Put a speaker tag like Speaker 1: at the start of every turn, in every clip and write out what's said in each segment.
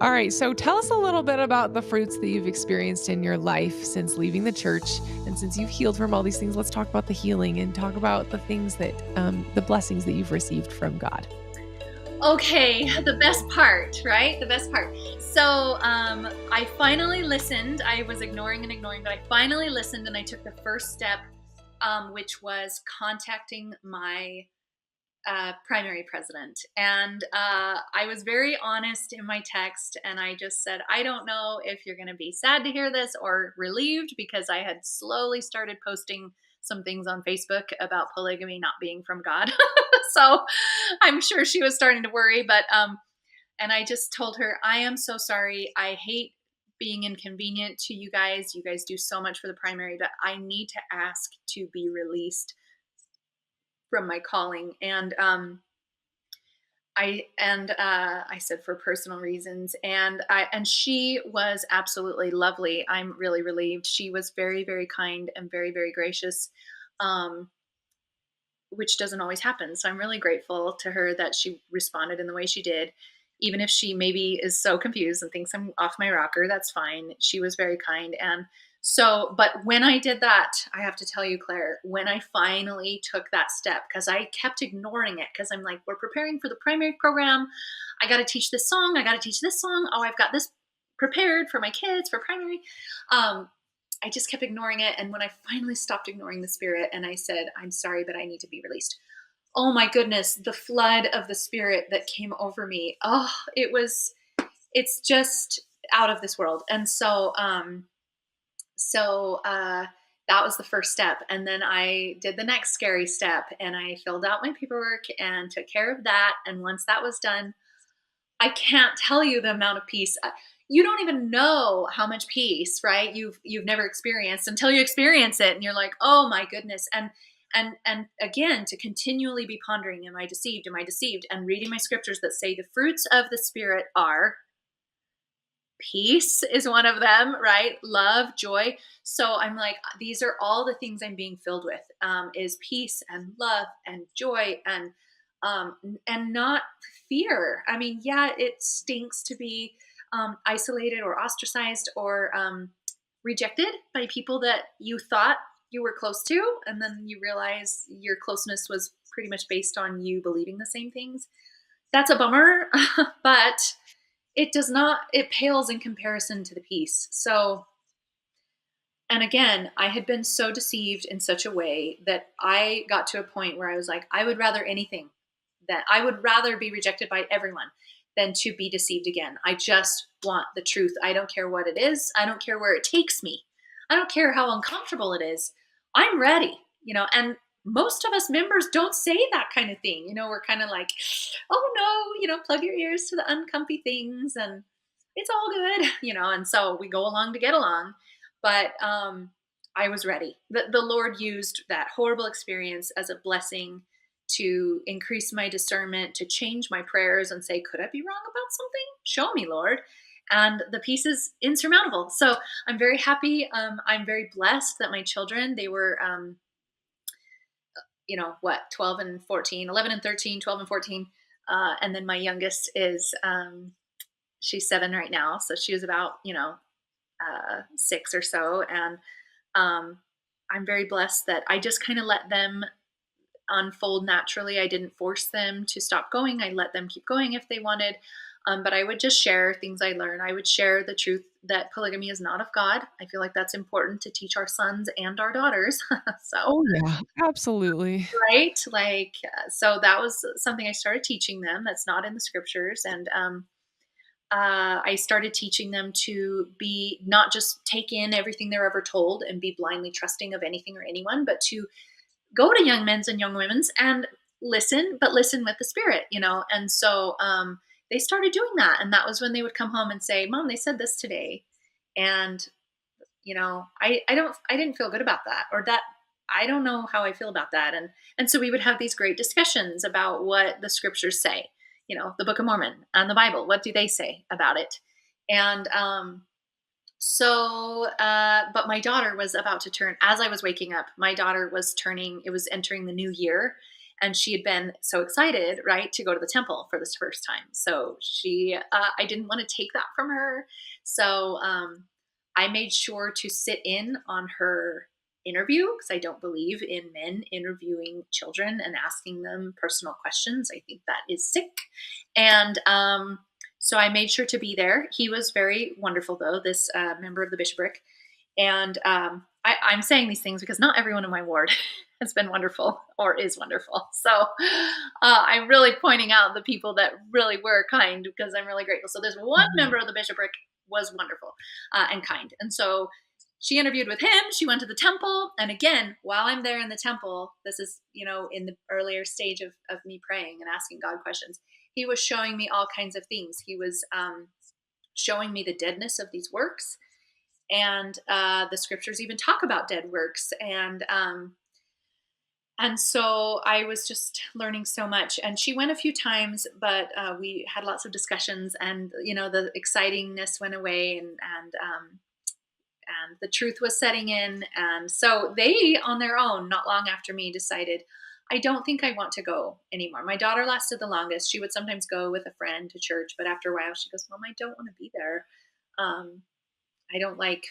Speaker 1: All right, so tell us a little bit about the fruits that you've experienced in your life since leaving the church, and since you've healed from all these things. Let's talk about the healing and talk about the things that, the blessings that you've received from God.
Speaker 2: Okay, the best part, right? The best part. So I finally listened. I was ignoring, but I finally listened, and I took the first step, which was contacting my primary president. And I was very honest in my text, and I just said, I don't know if you're going to be sad to hear this or relieved, because I had slowly started posting some things on Facebook about polygamy not being from God. So I'm sure she was starting to worry, but and I just told her, I am so sorry. I hate being inconvenient to you guys. You guys do so much for the primary, but I need to ask to be released from my calling. And I said, for personal reasons, and she was absolutely lovely. I'm really relieved. She was very, very kind and very, very gracious, which doesn't always happen. So I'm really grateful to her that she responded in the way she did. Even if she maybe is so confused and thinks I'm off my rocker, that's fine. She was very kind. And so, but when I did that, I have to tell you, Claire, when I finally took that step, because I kept ignoring it, because I'm like, we're preparing for the primary program. I got to teach this song. I got to teach this song. Oh, I've got this prepared for my kids for primary. I just kept ignoring it. And when I finally stopped ignoring the Spirit and I said, I'm sorry, but I need to be released. Oh my goodness, the flood of the Spirit that came over me. Oh, it's just out of this world. And so, that was the first step. And then I did the next scary step, and I filled out my paperwork and took care of that. And once that was done, I can't tell you the amount of peace. You don't even know how much peace, right? You've never experienced until you experience it, and you're like, oh my goodness. And again, to continually be pondering, am I deceived? Am I deceived? And reading my scriptures that say the fruits of the Spirit are peace is one of them, right? Love, joy. So I'm like, these are all the things I'm being filled with, is peace and love and joy and not fear. I mean, yeah, it stinks to be isolated or ostracized or rejected by people that you thought you were close to, and then you realize your closeness was pretty much based on you believing the same things. That's a bummer, but it pales in comparison to the peace. So, and again, I had been so deceived in such a way that I got to a point where I was like, I would rather be rejected by everyone than to be deceived again. I just want the truth. I don't care what it is. I don't care where it takes me. I don't care how uncomfortable it is. I'm ready, and most of us members don't say that kind of thing. We're kind of like, oh no, plug your ears to the uncomfy things and it's all good, and so we go along to get along. But I was ready. The Lord used that horrible experience as a blessing to increase my discernment, to change my prayers and say, could I be wrong about something? Show me, Lord. And the peace is insurmountable. So I'm very happy. I'm very blessed that my children, they were, 12 and 14, 11 and 13, 12 and 14. And then my youngest is, she's 7 right now. So she was about, 6 or so. And I'm very blessed that I just kind of let them unfold naturally. I didn't force them to stop going. I let them keep going if they wanted. But I would just share things I learned. I would share the truth that polygamy is not of God. I feel like that's important to teach our sons and our daughters. So,
Speaker 1: Oh, yeah, absolutely.
Speaker 2: right? So that was something I started teaching them that's not in the scriptures. And I started teaching them to be not just take in everything they're ever told and be blindly trusting of anything or anyone, but to go to young men's and young women's and listen, but listen with the Spirit, And so they started doing that. And that was when they would come home and say, Mom, they said this today. And, I didn't feel good about that, or that I don't know how I feel about that. And so we would have these great discussions about what the scriptures say, the Book of Mormon and the Bible. What do they say about it? And but my daughter was about to turn, as I was waking up, my daughter was it was entering the new year. and she had been so excited, right, to go to the temple for this first time. So I didn't want to take that from her. So I made sure to sit in on her interview because I don't believe in men interviewing children and asking them personal questions. I think that is sick. And so I made sure to be there. He was very wonderful, though, this member of the bishopric. And I'm saying these things because not everyone in my ward has been wonderful or is wonderful. So I'm really pointing out the people that really were kind because I'm really grateful. So there's one member of the bishopric was wonderful and kind. And so she interviewed with him. She went to the temple. And again, while I'm there in the temple, this is, in the earlier stage of me praying and asking God questions, he was showing me all kinds of things. He was showing me the deadness of these works. And the scriptures even talk about dead works. And so I was just learning so much. And she went a few times, but we had lots of discussions, and the excitingness went away, and the truth was setting in. And so they, on their own, not long after me, decided, I don't think I want to go anymore. My daughter lasted the longest. She would sometimes go with a friend to church, but after a while she goes, Mom, I don't want to be there. I don't like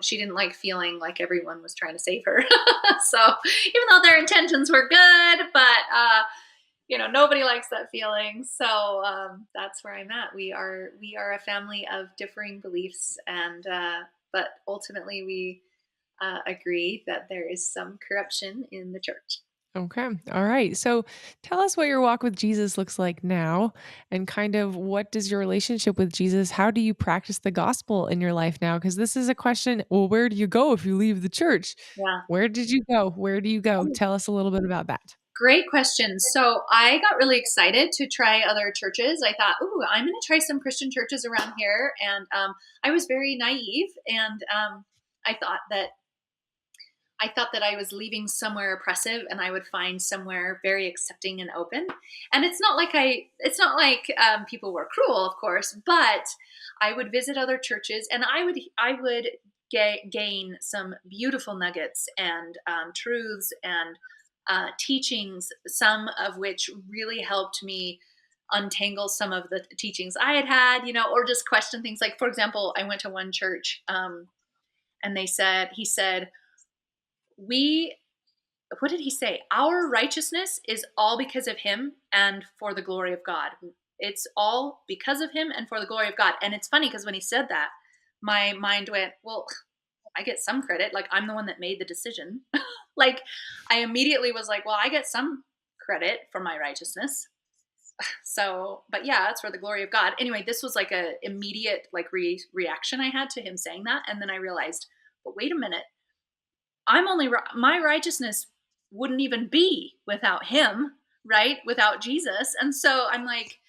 Speaker 2: she didn't like feeling like everyone was trying to save her. So even though their intentions were good, but nobody likes that feeling. So that's where I'm at. We are a family of differing beliefs, and but ultimately we agree that there is some corruption in the church.
Speaker 1: Okay. All right. So tell us what your walk with Jesus looks like now, and kind of what does your relationship with Jesus, how do you practice the gospel in your life now? Because this is a question, well, where do you go if you leave the church?
Speaker 2: Yeah.
Speaker 1: Where did you go? Where do you go? Tell us a little bit about that.
Speaker 2: Great question. So I got really excited to try other churches. I thought, ooh, I'm going to try some Christian churches around here. And I was very naive, and I thought that I was leaving somewhere oppressive and I would find somewhere very accepting and open. And it's not like people were cruel, of course, but I would visit other churches, and I would gain some beautiful nuggets and truths and teachings, some of which really helped me untangle some of the teachings I had, or just question things. Like, for example, I went to one church and he said, what did he say? Our righteousness is all because of him and for the glory of God. It's all because of him and for the glory of God. And it's funny because when he said that, my mind went, well, I get some credit. Like, I'm the one that made the decision. Like, I immediately was like, well, I get some credit for my righteousness. So, but yeah, it's for the glory of God. Anyway, this was like a immediate reaction I had to him saying that. And then I realized, but wait a minute. My righteousness wouldn't even be without him, right? Without Jesus. And so I'm like,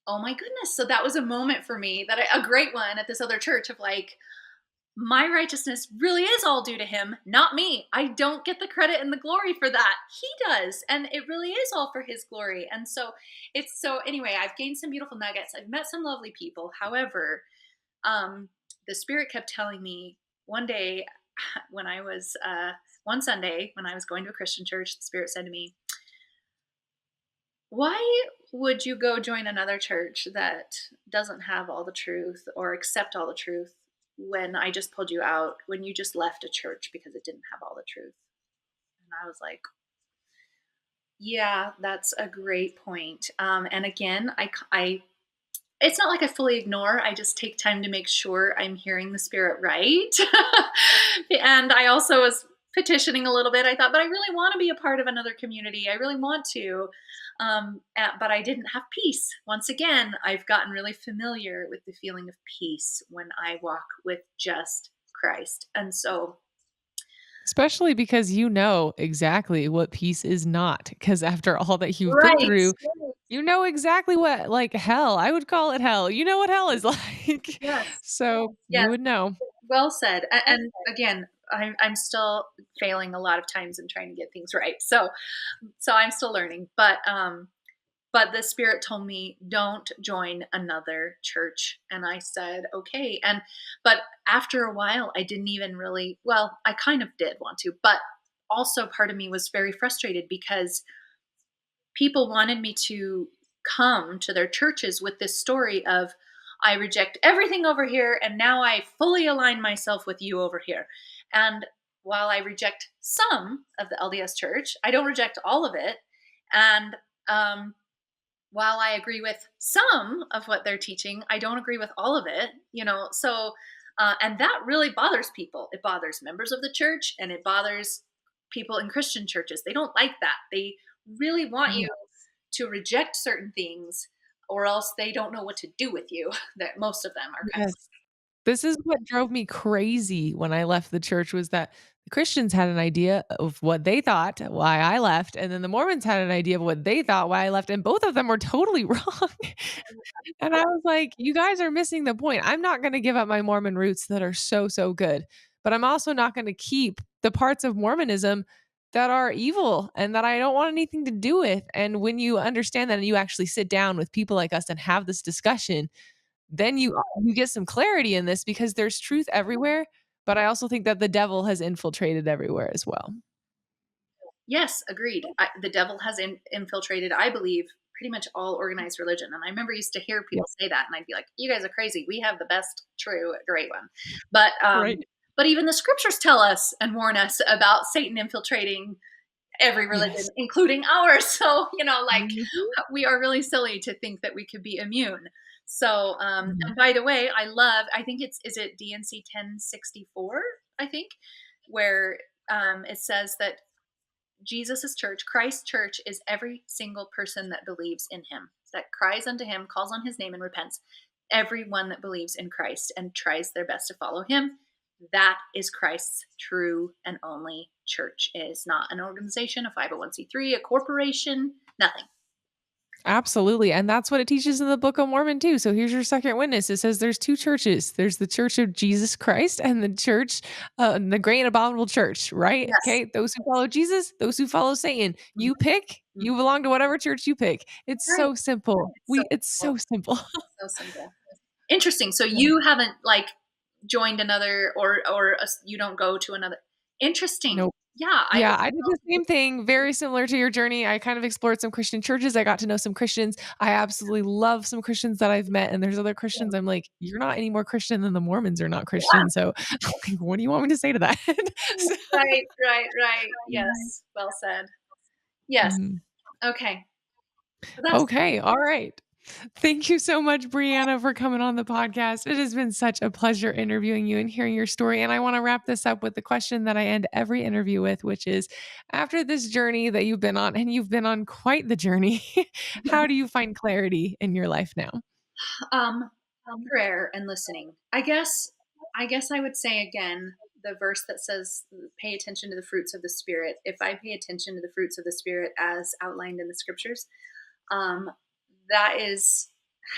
Speaker 2: oh my goodness. So that was a moment for me, a great one at this other church, of like, my righteousness really is all due to him, not me. I don't get the credit and the glory for that. He does. And it really is all for his glory. And so anyway, I've gained some beautiful nuggets. I've met some lovely people. However, the Spirit kept telling me one day, when I was one Sunday when I was going to a Christian church, the Spirit said to me, why would you go join another church that doesn't have all the truth or accept all the truth when I just pulled you out, when you just left a church because it didn't have all the truth? And I was like, yeah, that's a great point. And again, I it's not like I fully ignore. I just take time to make sure I'm hearing the Spirit right. And I also was petitioning a little bit. I thought, but I really want to be a part of another community. I really want to. But I didn't have peace. Once again, I've gotten really familiar with the feeling of peace when I walk with just Christ. And so,
Speaker 1: Especially because you know exactly what peace is not. Because after all that you've been
Speaker 2: right.
Speaker 1: through, you know exactly what, like, hell, I would call it hell. You know what hell is like.
Speaker 2: Yes.
Speaker 1: So
Speaker 2: Yes.
Speaker 1: you would know.
Speaker 2: Well said. And again, I'm still failing a lot of times in trying to get things right. So I'm still learning, but the Spirit told me, don't join another church. And I said, okay. But after a while, I didn't even really, well, I kind of did want to, but also part of me was very frustrated because people wanted me to come to their churches with this story of, I reject everything over here and now I fully align myself with you over here. And while I reject some of the LDS church, I don't reject all of it. And while I agree with some of what they're teaching, I don't agree with all of it, so and that really bothers people. It bothers members of the church and it bothers people in Christian churches. They don't like that. They really want you to reject certain things, or else they don't know what to do with you. That most of them are kind of.
Speaker 1: Yes. This is what drove me crazy when I left the church, was that the Christians had an idea of what they thought why I left, and then the Mormons had an idea of what they thought why I left, and both of them were totally wrong. And I was like, "You guys are missing the point. I'm not gonna give up my Mormon roots that are so, so good, but I'm also not gonna keep the parts of Mormonism that are evil and that I don't want anything to do with." And when you understand that and you actually sit down with people like us and have this discussion, then you get some clarity in this, because there's truth everywhere, but I also think that the devil has infiltrated everywhere as well.
Speaker 2: Yes, agreed. The devil has infiltrated, I believe, pretty much all organized religion. And I remember I used to hear people say that, and I'd be like, "You guys are crazy. We have the best, true, great one." But
Speaker 1: Right.
Speaker 2: but even the scriptures tell us and warn us about Satan infiltrating every religion,
Speaker 1: Yes.
Speaker 2: including ours. So
Speaker 1: Mhm.
Speaker 2: we are really silly to think that we could be immune. So
Speaker 1: Mhm.
Speaker 2: and by the way, I think is it DNC 1064, I think, where it says that Jesus' church, Christ's church, is every single person that believes in him, that cries unto him, calls on his name, and repents. Everyone that believes in Christ and tries their best to follow him, that is Christ's true and only church. It is not an organization, a 501c3, a corporation, nothing.
Speaker 1: Absolutely, and that's what it teaches in the Book of Mormon too. So here's your second witness. It says there's two churches. There's the Church of Jesus Christ and the church, the great and abominable church, right?
Speaker 2: Yes.
Speaker 1: Okay, those who follow Jesus, those who follow Satan. You pick,
Speaker 2: Mhm.
Speaker 1: you belong to whatever church you pick. It's
Speaker 2: Right.
Speaker 1: so simple.
Speaker 2: It's so
Speaker 1: It's
Speaker 2: simple.
Speaker 1: so simple.
Speaker 2: So simple. Interesting. So you haven't joined another, or you don't go to another. Interesting.
Speaker 1: Nope.
Speaker 2: Yeah, I
Speaker 1: Yeah, I did the same thing, very similar to your journey. I kind of explored some Christian churches. I got to know some Christians. I absolutely love some Christians that I've met, and there's other Christians I'm like, "You're not any more Christian than the Mormons are not
Speaker 2: yeah.
Speaker 1: Christian." So, like, what do you want me to say to that? So
Speaker 2: Right, right, right. Yes. Well said. Yes.
Speaker 1: Mhm.
Speaker 2: Okay. So that's
Speaker 1: Okay, all right. Thank you so much, Breeana, for coming on the podcast. It has been such a pleasure interviewing you and hearing your story. And I want to wrap this up with the question that I end every interview with, which is, after this journey that you've been on, and you've been on quite the journey, how do you find clarity in your life now?
Speaker 2: um prayer and listening. I guess I would say again the verse that says pay attention to the fruits of the spirit. If I pay attention to the fruits of the spirit as outlined in the scriptures, um that is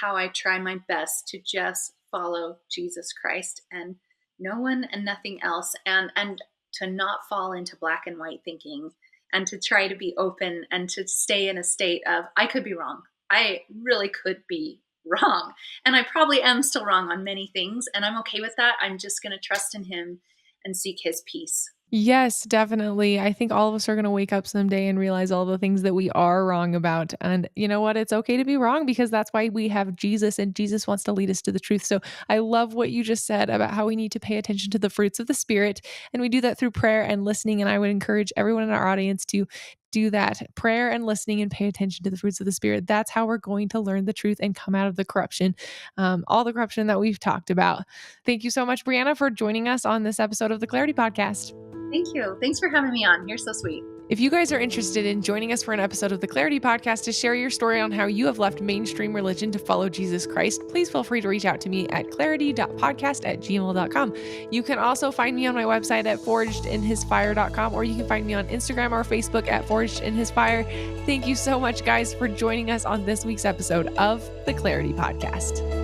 Speaker 2: how I try my best to just follow Jesus Christ and no one and nothing else, and to not fall into black and white thinking, and to try to be open and to stay in a state of I could be wrong. I really could be wrong. And I probably am still wrong on many things, and I'm okay with that. I'm just going to trust in him and seek his peace.
Speaker 1: Yes, definitely. I think all of us are going to wake up someday and realize all the things that we are wrong about. And you know what? It's okay to be wrong, because that's why we have Jesus, and Jesus wants to lead us to the truth. So I love what you just said about how we need to pay attention to the fruits of the Spirit. And we do that through prayer and listening. And I would encourage everyone in our audience to do that: prayer and listening, and pay attention to the fruits of the Spirit. That's how we're going to learn the truth and come out of the corruption, all the corruption that we've talked about. Thank you so much, Breeana, for joining us on this episode of the Clairity Podcast.
Speaker 2: Thank you. Thanks for having me on. You're so sweet.
Speaker 1: If you guys are interested in joining us for an episode of the Clairity Podcast to share your story on how you have left mainstream religion to follow Jesus Christ, please feel free to reach out to me at clarity.podcast@gmail.com. You can also find me on my website at foragedinhisfire.com, or you can find me on Instagram or Facebook at foragedinhisfire. Thank you so much, guys, for joining us on this week's episode of the Clairity Podcast.